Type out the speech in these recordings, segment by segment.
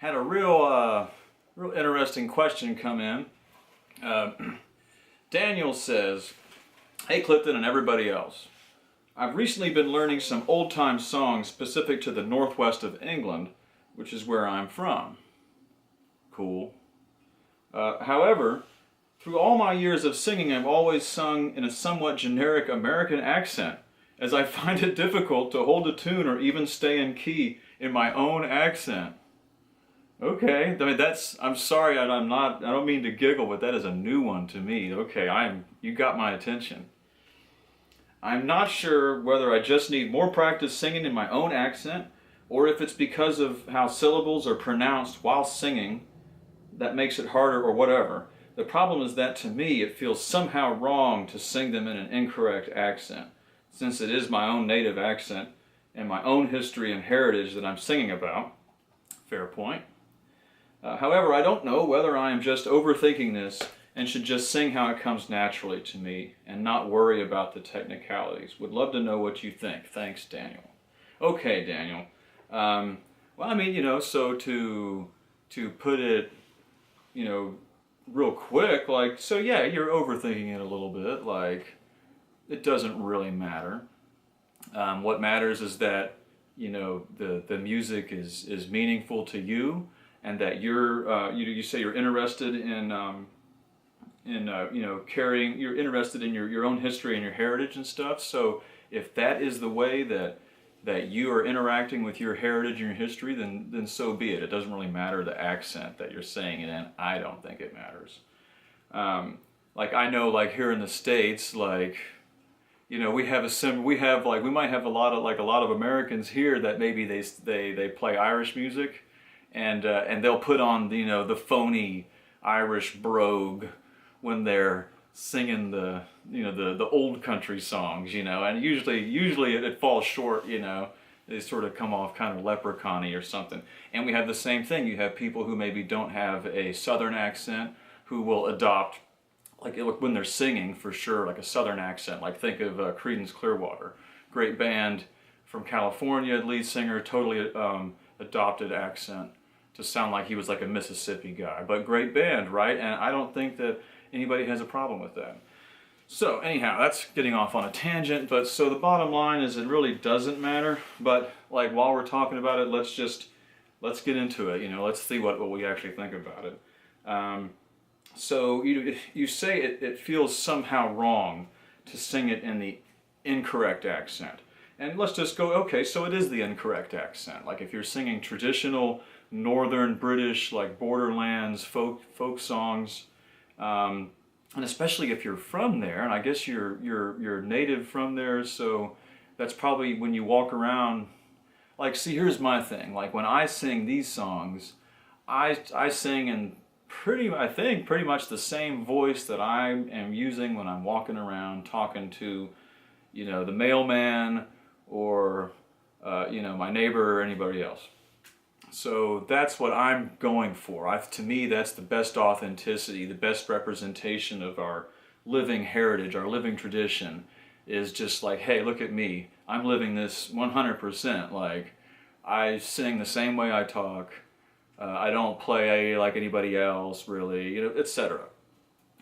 had a real interesting question come in. Uh, Daniel says, "Hey Clifton and everybody else. I've recently been learning some old-time songs specific to the northwest of England, which is where I'm from." Cool. However, through all my years of singing, I've always sung in a somewhat generic American accent, as I find it difficult to hold a tune or even stay in key in my own accent. Okay, I mean I'm sorry, I don't mean to giggle, but that is a new one to me. Okay, you got my attention. I'm not sure whether I just need more practice singing in my own accent, or if it's because of how syllables are pronounced while singing that makes it harder or whatever. The problem is that to me it feels somehow wrong to sing them in an incorrect accent, since it is my own native accent and my own history and heritage that I'm singing about. Fair point. However, I don't know whether I am just overthinking this and should just sing how it comes naturally to me and not worry about the technicalities. Would love to know what you think. Thanks, Daniel. Okay, Daniel. Well, I mean, so to put it, real quick, like, so yeah, you're overthinking it a little bit, like, it doesn't really matter. What matters is that, the music is meaningful to you, and that you say you're interested in you're interested in your own history and your heritage and stuff. So if that is the way that you are interacting with your heritage and your history, then so be it. It doesn't really matter the accent that you're saying it in. I don't think it matters. Like I know, like here in the States, like we might have a lot of Americans here that maybe they play Irish music, and they'll put on the phony Irish brogue when they're singing the old country songs, and usually it falls short, they sort of come off kind of leprechaun-y or something. And we have the same thing. You have people who maybe don't have a southern accent who will adopt, like when they're singing, for sure, like a southern accent. Like think of Creedence Clearwater, great band from California, lead singer, totally adopted accent to sound like he was like a Mississippi guy, but great band, right? And I don't think that anybody has a problem with that. So anyhow, that's getting off on a tangent, but so the bottom line is it really doesn't matter, but like while we're talking about it, let's get into it, let's see what we actually think about it. So you say it feels somehow wrong to sing it in the incorrect accent. And let's just go, okay, so it is the incorrect accent. Like if you're singing traditional Northern British, like borderlands, folk songs, and especially if you're from there, and I guess you're native from there, so that's probably when you walk around. Like, see, here's my thing. Like when I sing these songs, I sing in pretty much the same voice that I am using when I'm walking around talking to, the mailman or my neighbor or anybody else. So that's what I'm going for. To me, that's the best authenticity, the best representation of our living heritage, our living tradition, is just like, hey, look at me. I'm living this 100%. Like, I sing the same way I talk. I don't play like anybody else, really, etc.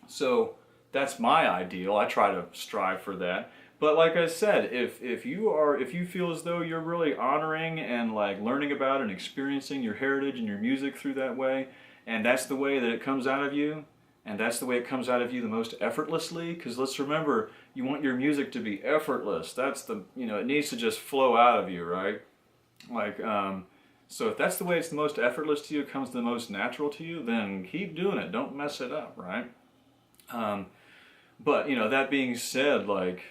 So that's my ideal. I try to strive for that. But like I said, if you feel as though you're really honoring and like learning about and experiencing your heritage and your music through that way, and that's the way that it comes out of you, and that's the way it comes out of you the most effortlessly, because let's remember, you want your music to be effortless. That's it needs to just flow out of you, right? Like, so if that's the way it's the most effortless to you, it comes the most natural to you, then keep doing it. Don't mess it up, right? But that being said, like,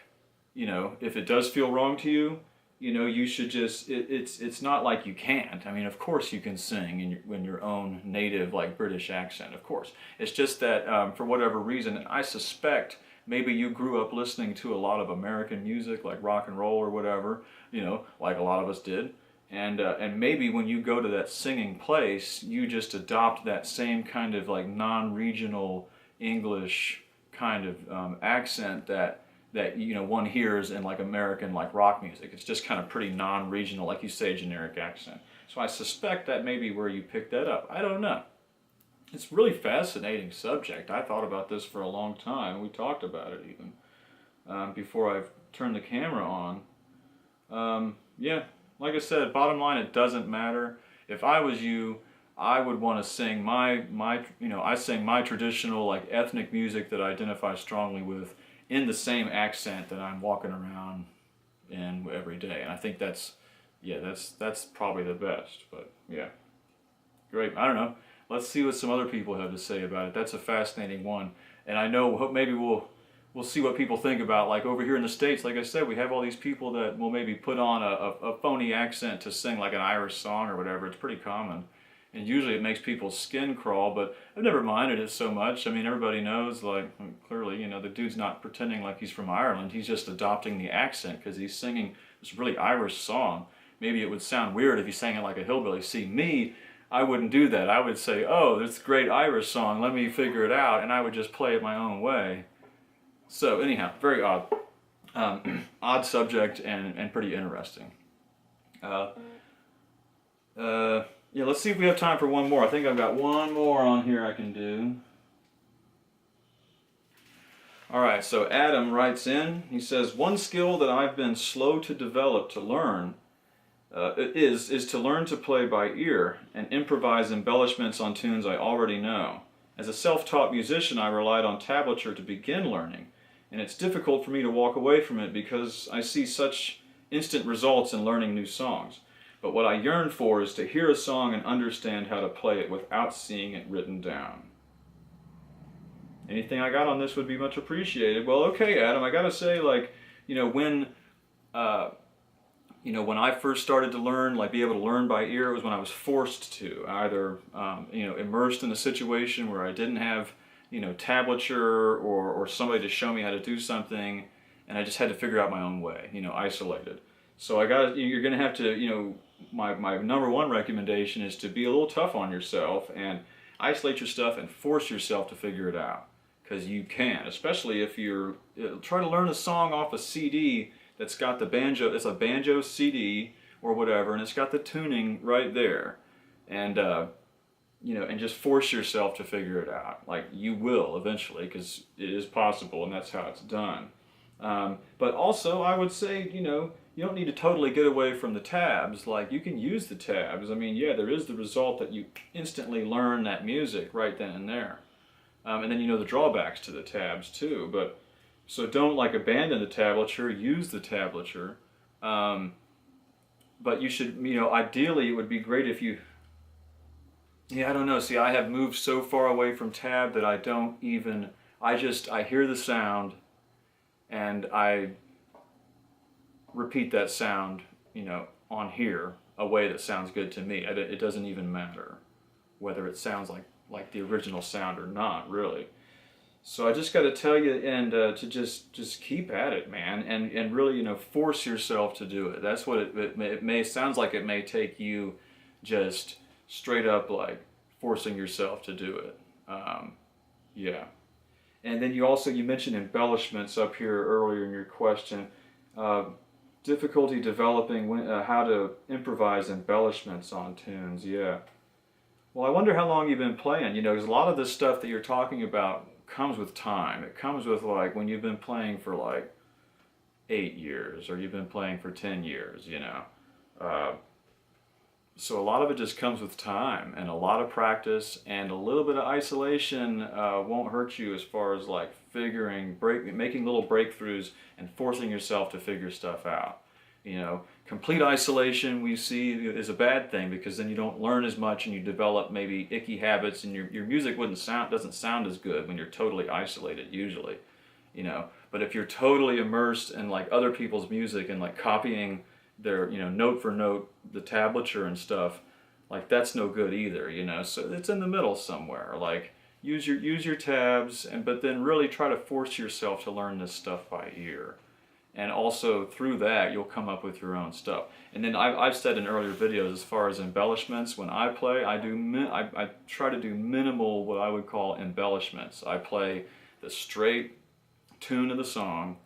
if it does feel wrong to you, you should just, it's not like you can't. I mean, of course you can sing in your own native, like, British accent, of course. It's just that, for whatever reason, and I suspect maybe you grew up listening to a lot of American music, like rock and roll or whatever, like a lot of us did. And maybe when you go to that singing place, you just adopt that same kind of like non-regional English kind of accent that one hears in like American like rock music. It's just kind of pretty non-regional, like you say, generic accent. So I suspect that may be where you picked that up. I don't know. It's a really fascinating subject. I thought about this for a long time. We talked about it even before I turned the camera on. Yeah, like I said, bottom line, it doesn't matter. If I was you, I would want to sing I sing my traditional like ethnic music that I identify strongly with in the same accent that I'm walking around in every day. And I think that's probably the best. But yeah, great. I don't know. Let's see what some other people have to say about it. That's a fascinating one. And I know maybe we'll see what people think about, like over here in the States, like I said, we have all these people that will maybe put on a phony accent to sing like an Irish song or whatever. It's pretty common. And usually it makes people's skin crawl, but I've never minded it so much. I mean, everybody knows, like, clearly, the dude's not pretending like he's from Ireland. He's just adopting the accent because he's singing this really Irish song. Maybe it would sound weird if he sang it like a hillbilly. See, me, I wouldn't do that. I would say, oh, this great Irish song, let me figure it out, and I would just play it my own way. So anyhow, very odd. Odd subject and pretty interesting. Yeah, let's see if we have time for one more. I think I've got one more on here I can do. All right, so Adam writes in. He says, one skill that I've been slow to develop to learn is to learn to play by ear and improvise embellishments on tunes I already know. As a self-taught musician, I relied on tablature to begin learning, and it's difficult for me to walk away from it because I see such instant results in learning new songs. But what I yearn for is to hear a song and understand how to play it without seeing it written down. Anything I got on this would be much appreciated. Well, okay, Adam, I gotta say, like, when I first started to learn, like be able to learn by ear, it was when I was forced to, either, immersed in a situation where I didn't have, tablature or somebody to show me how to do something, and I just had to figure out my own way, isolated. So you're gonna have to, my number one recommendation is to be a little tough on yourself and isolate your stuff and force yourself to figure it out. Because you can, especially if you're, try to learn a song off a CD that's got the banjo, it's a banjo CD or whatever, and it's got the tuning right there. And, and just force yourself to figure it out. Like, you will eventually, because it is possible, and that's how it's done. But also, I would say, you don't need to totally get away from the tabs. Like, you can use the tabs. I mean, yeah, there is the result that you instantly learn that music right then and there. And then the drawbacks to the tabs too. But so don't like abandon the tablature, use the tablature. But you should, ideally it would be great if you, I don't know. See, I have moved so far away from tab that I don't even, I hear the sound and I repeat that sound, on here, a way that sounds good to me. It doesn't even matter whether it sounds like the original sound or not, really. So I just got to tell you, and to just keep at it, man, and really, force yourself to do it. That's what it may sounds like. It may take you just straight up like forcing yourself to do it. Yeah. And then you mentioned embellishments up here earlier in your question. Difficulty developing how to improvise embellishments on tunes. Yeah. Well, I wonder how long you've been playing. Because a lot of this stuff that you're talking about comes with time. It comes with like when you've been playing for like 8 years or you've been playing for 10 years. So a lot of it just comes with time and a lot of practice, and a little bit of isolation won't hurt you as far as like making little breakthroughs and forcing yourself to figure stuff out. Complete isolation we see is a bad thing, because then you don't learn as much and you develop maybe icky habits, and your music doesn't sound as good when you're totally isolated usually. But if you're totally immersed in like other people's music and like copying their, note for note, the tablature and stuff, like that's no good either, So it's in the middle somewhere. Like use your tabs, but then really try to force yourself to learn this stuff by ear. And also through that, you'll come up with your own stuff. And then I've said in earlier videos, as far as embellishments, when I play, I try to do minimal, what I would call embellishments. I play the straight tune of the song.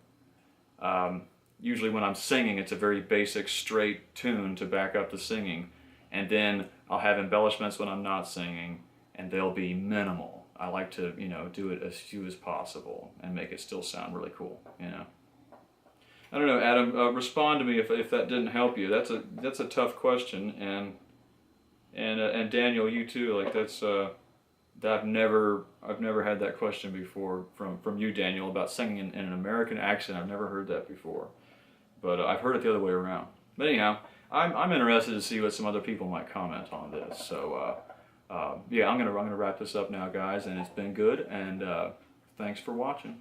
Usually when I'm singing, it's a very basic, straight tune to back up the singing. and then I'll have embellishments when I'm not singing, and they'll be minimal. I like to, do it as few as possible and make it still sound really cool, I don't know, Adam. Respond to me if that didn't help you. That's a tough question, and Daniel, you too. Like I've never had that question before from you, Daniel, about singing in an American accent. I've never heard that before, but I've heard it the other way around. But anyhow, I'm interested to see what some other people might comment on this. So yeah, I'm gonna wrap this up now, guys, and it's been good. And thanks for watching.